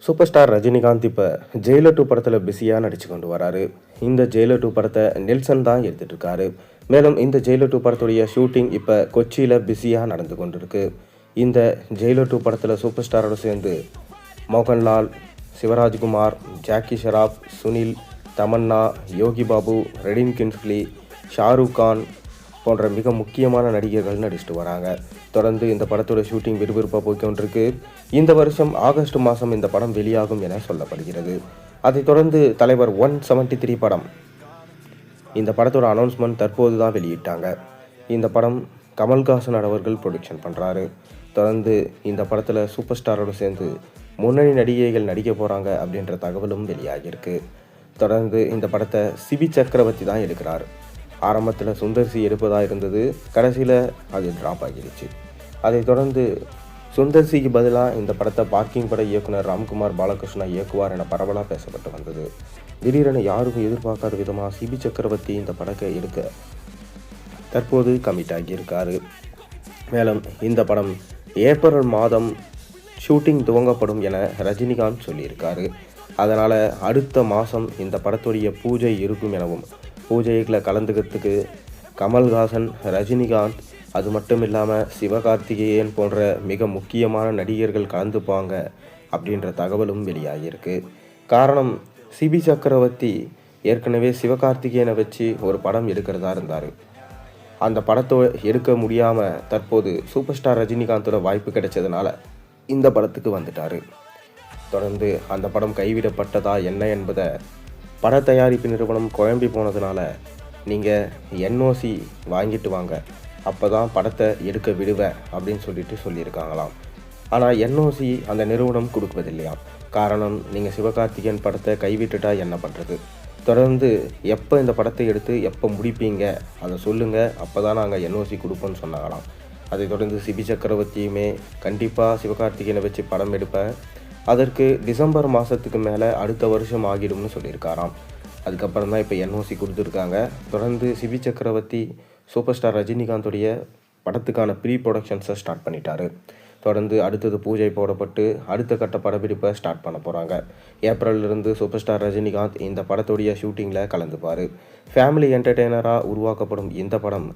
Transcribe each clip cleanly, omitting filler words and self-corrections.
Super star Rajinikanth இப்போ Jailer 2 படத்தில் பிஸியாக நடிச்சு கொண்டு வராரு. இந்த ஜெயிலர் 2 படத்தை நெல்சன் தான் எடுத்துட்டு இருக்காரு. மேலும் இந்த ஜெயிலர் 2 படத்துடைய ஷூட்டிங் இப்போ கொச்சியில் பிஸியாக நடந்து கொண்டு இருக்கு. இந்த ஜெயிலர் 2 படத்தில் சூப்பர் ஸ்டாரோடு சேர்ந்து மோகன்லால், சிவராஜ்குமார், ஜாக்கி ஷெராப், சுனில், தமன்னா, யோகி பாபு, ரெடின் கின்ஸ்லி, ஷாருக் கான் போன்ற மிக முக்கியமான நடிகர்கள் நடிச்சிட்டு வராங்க. தொடர்ந்து இந்த படத்தோட ஷூட்டிங் விறுவிறுப்பாக போய்கொண்டிருக்கு. இந்த வருஷம் ஆகஸ்ட் மாதம் இந்த படம் வெளியாகும் என சொல்லப்படுகிறது. அதைத் தொடர்ந்து தலைவர் 173 படம் இந்த படத்தோட அனௌன்ஸ்மெண்ட் தற்போது தான் வெளியிட்டாங்க. இந்த படம் கமல்ஹாசன் அவர்கள் ப்ரொடக்ஷன் பண்ணுறாரு. தொடர்ந்து இந்த படத்தில் சூப்பர் ஸ்டாரோடு சேர்ந்து முன்னணி நடிகைகள் நடிக்க போகிறாங்க அப்படின்ற தகவலும் வெளியாகியிருக்கு. தொடர்ந்து இந்த படத்தை சிபி சக்கரவர்த்தி தான் எடுக்கிறார். ஆரம்பத்தில் சுந்தர்சி எடுப்பதாக இருந்தது, கடைசியில் அது ட்ராப் ஆகிடுச்சு. அதைத் தொடர்ந்து சுந்தர்சிக்கு பதிலாக இந்த படத்தை பார்க்கிங் பட இயக்குனர் ராம்குமார் பாலகிருஷ்ணா இயக்குவார் என பரவலாக பேசப்பட்டு வந்தது. திடீரென யாருக்கும் எதிர்பார்க்காத விதமாக சிபி சக்கரவர்த்தி இந்த படத்தை எடுக்க தற்போது கமிட் ஆகியிருக்காரு. மேலும் இந்த படம் ஏப்ரல் மாதம் ஷூட்டிங் துவங்கப்படும் என ரஜினிகாந்த் சொல்லியிருக்காரு. அதனால் அடுத்த மாதம் இந்த படத்துடைய பூஜை இருக்கும் எனவும், பூஜைகளை கலந்துக்கிறதுக்கு கமல்ஹாசன், ரஜினிகாந்த், அது மட்டும் இல்லாமல் சிவகார்த்திகேயன் போன்ற மிக முக்கியமான நடிகர்கள் கலந்துப்பாங்க அப்படின்ற தகவலும் வெளியாகியிருக்கு. காரணம், சிபி சக்கரவர்த்தி ஏற்கனவே சிவகார்த்திகேயனை வச்சு ஒரு படம் எடுக்கிறதா இருந்தார். அந்த படத்தை எடுக்க முடியாமல் தற்போது சூப்பர் ஸ்டார் ரஜினிகாந்தோட வாய்ப்பு கிடைச்சதுனால இந்த படத்துக்கு வந்துட்டார். தொடர்ந்து அந்த படம் கைவிடப்பட்டதா என்ன என்பதை பட தயாரிப்பு நிறுவனம் குழம்பி போனதுனால நீங்கள் என்ஓசி வாங்கிட்டு வாங்க, அப்போ தான் படத்தை எடுக்க விடுவேன் அப்படின்னு சொல்லியிருக்காங்களாம். ஆனால் என்ஓசி அந்த நிறுவனம் கொடுப்பதில்லையாம். காரணம், நீங்கள் சிவகார்த்திகேயன் படத்தை கைவிட்டுட்டா என்ன பண்ணுறது, தொடர்ந்து எப்போ இந்த படத்தை எடுத்து எப்போ முடிப்பீங்க அதை சொல்லுங்கள், அப்போ தான் நாங்கள் என்ஓசி கொடுப்போம்னு சொன்னாங்களாம். அதை தொடர்ந்து சிபி சக்கரவர்த்தியுமே கண்டிப்பாக சிவகார்த்திகேயனை வச்சு படம் எடுப்பேன், அதற்கு டிசம்பர் மாதத்துக்கு மேலே அடுத்த வருஷம் ஆகிடும்னு சொல்லியிருக்காராம். அதுக்கப்புறம் தான் இப்போ என்ஓசி கொடுத்துருக்காங்க. தொடர்ந்து சிபி சக்கரவர்த்தி சூப்பர் ஸ்டார் ரஜினிகாந்தோடைய படத்துக்கான ப்ரீ ப்ரொடக்ஷன்ஸை ஸ்டார்ட் பண்ணிட்டாரு. தொடர்ந்து அடுத்தது பூஜை போடப்பட்டு அடுத்த கட்ட படப்பிடிப்பை ஸ்டார்ட் பண்ண போகிறாங்க. ஏப்ரலிருந்து சூப்பர் ஸ்டார் ரஜினிகாந்த் இந்த படத்துடைய ஷூட்டிங்கில் கலந்துப்பார். ஃபேமிலி என்டர்டெய்னராக உருவாக்கப்படும் இந்த படம்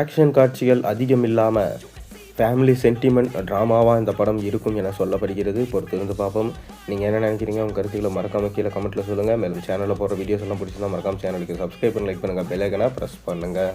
ஆக்ஷன் காட்சிகள் அதிகம் இல்லாமல் ஃபேமிலி சென்டிமெண்ட் ட்ராமாவாக இந்த படம் இருக்கும் என சொல்லப்படுகிறது. பொறுத்திருந்து பார்ப்போம். நீங்கள் என்ன நினைக்கிறீங்க, உங்கள் கருத்துக்களை மறக்காமல் கீழே கமெண்ட்டில் சொல்லுங்கள். மேலும் சேனலில் போடுற வீடியோஸ் எல்லாம் பிடிச்சிருந்தா மறக்காமல் சேனலுக்கு சப்ஸ்கிரைப் பண்ணி லைக் பண்ணுங்கள், பெல் ஐக்கனை ப்ரெஸ் பண்ணுங்கள்.